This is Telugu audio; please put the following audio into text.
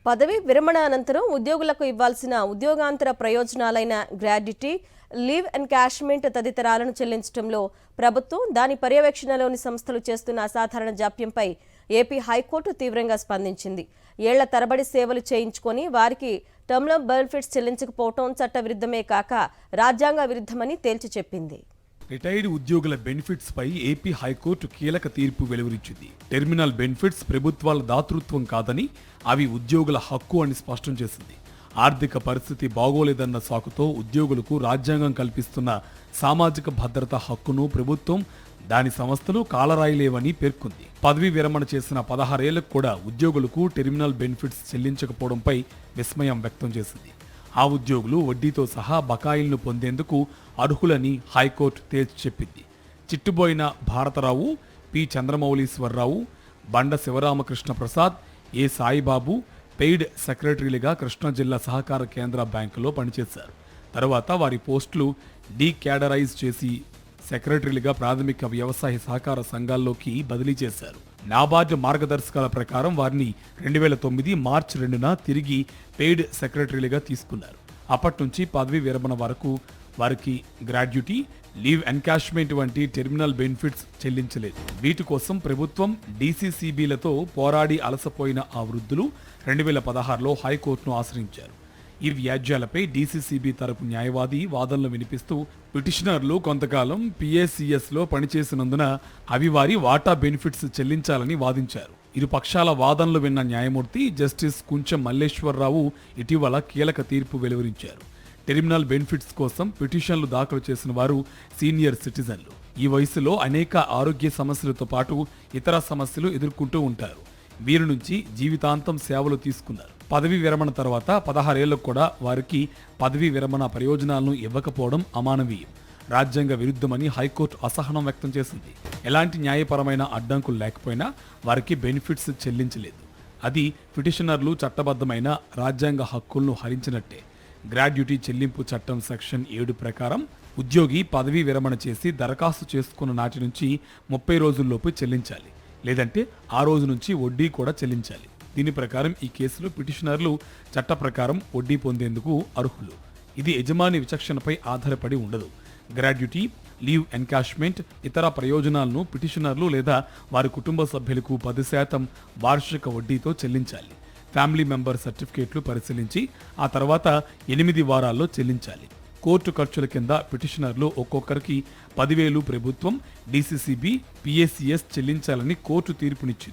పదవి విరమణ అనంతరం ఉద్యోగులకు ఇవ్వాల్సిన ఉద్యోగాంతర ప్రయోజనాలైన గ్రాడ్యుటీ, లీవ్ ఎన్కాష్మెంట్ తదితరాలను చెల్లించడంలో ప్రభుత్వం, దాని పర్యవేక్షణలోని సంస్థలు చేస్తున్న అసాధారణ జాప్యంపై ఏపీ హైకోర్టు తీవ్రంగా స్పందించింది. ఏళ్ల తరబడి సేవలు చేయించుకొని వారికి టర్మ్ బెనిఫిట్స్ చెల్లించకపోవడం చట్టవిరుద్ధమే కాక రాజ్యాంగ విరుద్ధమని తేల్చి చెప్పింది. రిటైర్డ్ ఉద్యోగుల బెనిఫిట్స్ పై ఏపీ హైకోర్టు కీలక తీర్పు వెలువరించింది. టెర్మినల్ బెనిఫిట్స్ ప్రభుత్వాల దాతృత్వం కాదని, అవి ఉద్యోగుల హక్కు అని స్పష్టం చేసింది. ఆర్థిక పరిస్థితి బాగోలేదన్న సాకుతో ఉద్యోగులకు రాజ్యాంగం కల్పిస్తున్న సామాజిక భద్రత హక్కును ప్రభుత్వం, దాని సంస్థలు కాలరాయలేవని పేర్కొంది. పదవీ విరమణ చేసిన 16 ఏళ్లకు కూడా ఉద్యోగులకు టెర్మినల్ బెనిఫిట్స్ చెల్లించకపోవడంపై విస్మయం వ్యక్తం చేసింది. ఆ ఉద్యోగులు వడ్డీతో సహా బకాయిలను పొందేందుకు అర్హులని హైకోర్టు తేల్చి చెప్పింది. చిట్టుబోయిన భారతరావు, పి చంద్రమౌళీశ్వరరావు, బండ శివరామకృష్ణ ప్రసాద్, ఏ సాయిబాబు పెయిడ్ సెక్రటరీలుగా కృష్ణా జిల్లా సహకార కేంద్ర బ్యాంకులో పనిచేశారు. తర్వాత వారి పోస్టులు డీక్యాడరైజ్ చేసి సెక్రటరీలుగా ప్రాథమిక వ్యవసాయ సహకార సంఘాల్లోకి బదిలీ చేశారు. నాబార్డు మార్గదర్శకాల ప్రకారం వారిని 2009 మార్చి 2న తిరిగి పెయిడ్ సెక్రటరీలుగా తీసుకున్నారు. అప్పటి నుంచి పదవీ విరమణ వరకు వారికి గ్రాడ్యుటీ, లీవ్ ఎన్కాష్మెంట్ వంటి టెర్మినల్ బెనిఫిట్స్ చెల్లించలేదు. వీటి కోసం ప్రభుత్వం, డీసీసీబీలతో పోరాడి అలసపోయిన ఆ వృద్ధులు 2016లో హైకోర్టును ఆశ్రయించారు. ఈ వ్యాజ్యాలపై డీసీసీబీ తరపు న్యాయవాది వాదనలు వినిపిస్తూ పిటిషనర్లు కొంతకాలం పీఏసీఎస్లో పనిచేసినందున అవి వారి వాటా బెనిఫిట్స్ చెల్లించాలని వాదించారు. ఇరు పక్షాల వాదనలు విన్న న్యాయమూర్తి జస్టిస్ కుంచెం మల్లేశ్వరరావు ఇటీవల కీలక తీర్పు వెలువరించారు. టెర్మినల్ బెనిఫిట్స్ కోసం పిటిషన్లు దాఖలు చేసిన వారు సీనియర్ సిటిజన్లు. ఈ వయసులో అనేక ఆరోగ్య సమస్యలతో పాటు ఇతర సమస్యలు ఎదుర్కొంటూ ఉంటారు. వీరి నుంచి జీవితాంతం సేవలు తీసుకున్నారు. పదవీ విరమణ తర్వాత 16 ఏళ్లకు కూడా వారికి పదవీ విరమణ ప్రయోజనాలను ఇవ్వకపోవడం అమానవీయం, రాజ్యాంగ విరుద్ధమని హైకోర్టు అసహనం వ్యక్తం చేసింది. ఎలాంటి న్యాయపరమైన అడ్డంకులు లేకపోయినా వారికి బెనిఫిట్స్ చెల్లించలేదు. అది పిటిషనర్లు చట్టబద్ధమైన రాజ్యాంగ హక్కులను హరించినట్టే. గ్రాడ్యుటీ చెల్లింపు చట్టం సెక్షన్ 7 ప్రకారం ఉద్యోగి పదవీ విరమణ చేసి దరఖాస్తు చేసుకున్న నాటి నుంచి 30 రోజుల్లోపు చెల్లించాలి. లేదంటే ఆ రోజు నుంచి వడ్డీ కూడా చెల్లించాలి. దీని ప్రకారం ఈ కేసులో పిటిషనర్లు చట్ట ప్రకారం వడ్డీ పొందేందుకు అర్హులు. ఇది యజమాని విచక్షణపై ఆధారపడి ఉండదు. గ్రాడ్యుటీ, లీవ్ ఎన్కాష్మెంట్, ఇతర ప్రయోజనాలను పిటిషనర్లు లేదా వారి కుటుంబ సభ్యులకు 10% వార్షిక వడ్డీతో చెల్లించాలి. ఫ్యామిలీ మెంబర్ సర్టిఫికేట్లు పరిశీలించి ఆ తర్వాత 8 వారాల్లో చెల్లించాలి. కోర్టు ఖర్చుల కింద పిటిషనర్లు ఒక్కొక్కరికి 10,000 ప్రభుత్వం, డీసీసీబీ, పీఏసీఎస్ చెల్లించాలని కోర్టు తీర్పునిచ్చింది.